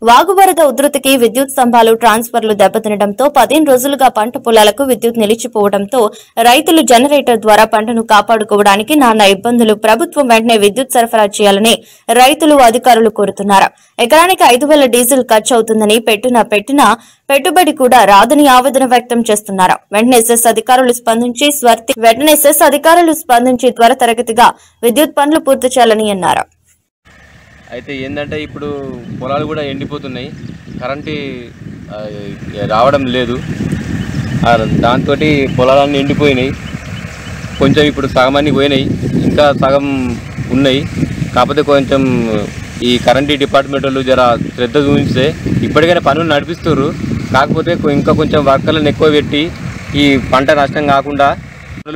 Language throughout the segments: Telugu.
వాగువరద ఉధృతికి విద్యుత్ స్తంభాలు ట్రాన్స్ఫర్లు దెబ్బతినడంతో 15 రోజులుగా పంట పొలాలకు విద్యుత్ నిలిచిపోవడంతో రైతులు జనరేటర్ ద్వారా పంటను కాపాడుకోవడానికి నానా ఇబ్బందులు. ప్రభుత్వం వెంటనే విద్యుత్ సరఫరా చేయాలని రైతులు అధికారులు కోరుతున్నారు. ఎకరానికి 5,000 డీజిల్ ఖర్చు అవుతుందని పెట్టిన పెట్టుబడి కూడా రాదని ఆవేదన వ్యక్తం చేస్తున్నారు. వెంటనే సెస్ అధికారులు స్పందించి త్వరితగతిగా విద్యుత్ పనులు పూర్తి చేయాలని అన్నారు. అయితే ఏంటంటే ఇప్పుడు పొలాలు కూడా ఎండిపోతున్నాయి, కరెంటు రావడం లేదు. దాంతో పొలాలన్నీ ఎండిపోయినాయి. కొంచెం ఇప్పుడు సగం అన్నీ పోయినాయి, ఇంకా సగం ఉన్నాయి. కాకపోతే కొంచెం ఈ కరెంటు డిపార్ట్మెంట్ వాళ్ళు జర శ్రద్ధ చూపిస్తే ఇప్పటికైనా పనులు నడిపిస్తారు. కాకపోతే ఇంకా కొంచెం వర్కర్లను ఎక్కువ పెట్టి ఈ పంట నష్టం కాకుండా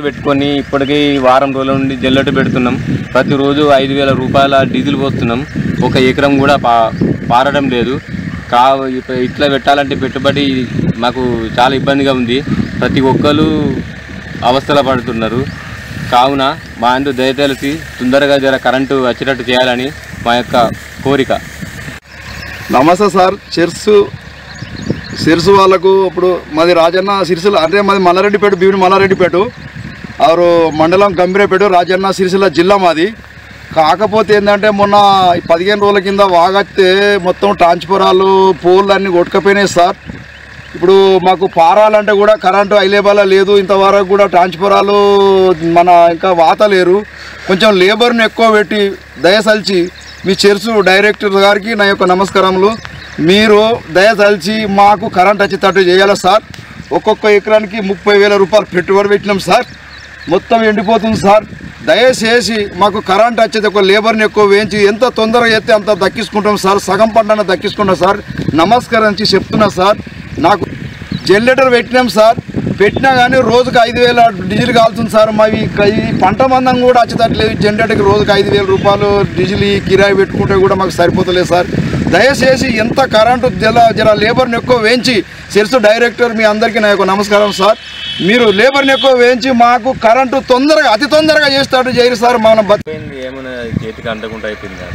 పెట్టుకొని ఇప్పటికీ వారం రోజుల నుండి జనరేటర్ పెడుతున్నాం. ప్రతిరోజు 5,000 రూపాయల డీజిల్ పోస్తున్నాం. ఒక ఎకరం కూడా పారడం లేదు. ఇట్లా పెట్టాలంటే పెట్టుబడి మాకు చాలా ఇబ్బందిగా ఉంది. ప్రతి ఒక్కరు అవస్థలు పడుతున్నారు. కావున మా అందు దయతలిసి తొందరగా జర కరెంటు వచ్చేటట్టు చేయాలని మా యొక్క కోరిక. నమస్తే సార్. సిర్సు వాళ్ళకు ఇప్పుడు మాది రాజన్న సిరిసిల్ల, అంటే మాది మల్లారెడ్డిపేట, భీమిని మల్లారెడ్డిపేట ఆరు మండలం గంభీరపేట, రాజన్న సిరిసిల్ల జిల్లా మాది. కాకపోతే ఏంటంటే మొన్న 15 రోజుల కింద వాగత్తే మొత్తం ట్రాన్స్ఫరాలు పోల్లు అన్నీ కొట్టుకపోయినాయి సార్. ఇప్పుడు మాకు పారాలంటే కూడా కరెంటు అవైలబుల్ లేదు. ఇంతవరకు కూడా ట్రాన్స్ఫరాలు ఇంకా వాతలేరు. కొంచెం లేబర్ను ఎక్కువ పెట్టి దయసల్చి మీ చెర్సు డైరెక్టర్ గారికి నా యొక్క నమస్కారములు. మీరు దయతలిచి మాకు కరెంట్ వచ్చేటట్టు చేయాలి సార్. ఒక్కొక్క ఎకరానికి 30,000 రూపాయలు పెట్టుబడి పెట్టినాం సార్. మొత్తం ఎండిపోతుంది సార్. దయచేసి మాకు కరెంట్ వచ్చేది ఒక లేబర్ని ఎక్కువ వేయించి ఎంత తొందరగా చేస్తే అంత దక్కించుకుంటాం సార్. సగం పంటన దక్కించుకుంటాం సార్. నమస్కరించి చెప్తున్నా సార్. నాకు జనరేటర్ పెట్టినాం సార్. పెట్టినా కానీ రోజుకు 5,000 డీజిల్ కాలుతుంది సార్. మావి ఈ పంట మందం కూడా వచ్చేటట్లేదు. జనరేటర్కి రోజుకు 5,000 రూపాయలు డీజిల్ కిరాయి పెట్టుకుంటే కూడా మాకు సరిపోతలేదు సార్. దయచేసి ఎంత కరెంటు జర లేబర్ని ఎక్కువ వేయించి సెర్సు డైరెక్టర్ మీ అందరికీ నా యొక్క నమస్కారం సార్. మీరు లేబర్ని ఎక్కువ వేయించి మాకు కరెంటు అతి తొందరగా చేస్తాడు చేయరు సార్. మన ఏమైనా చేతికి అంటకుండా అయిపోయింది.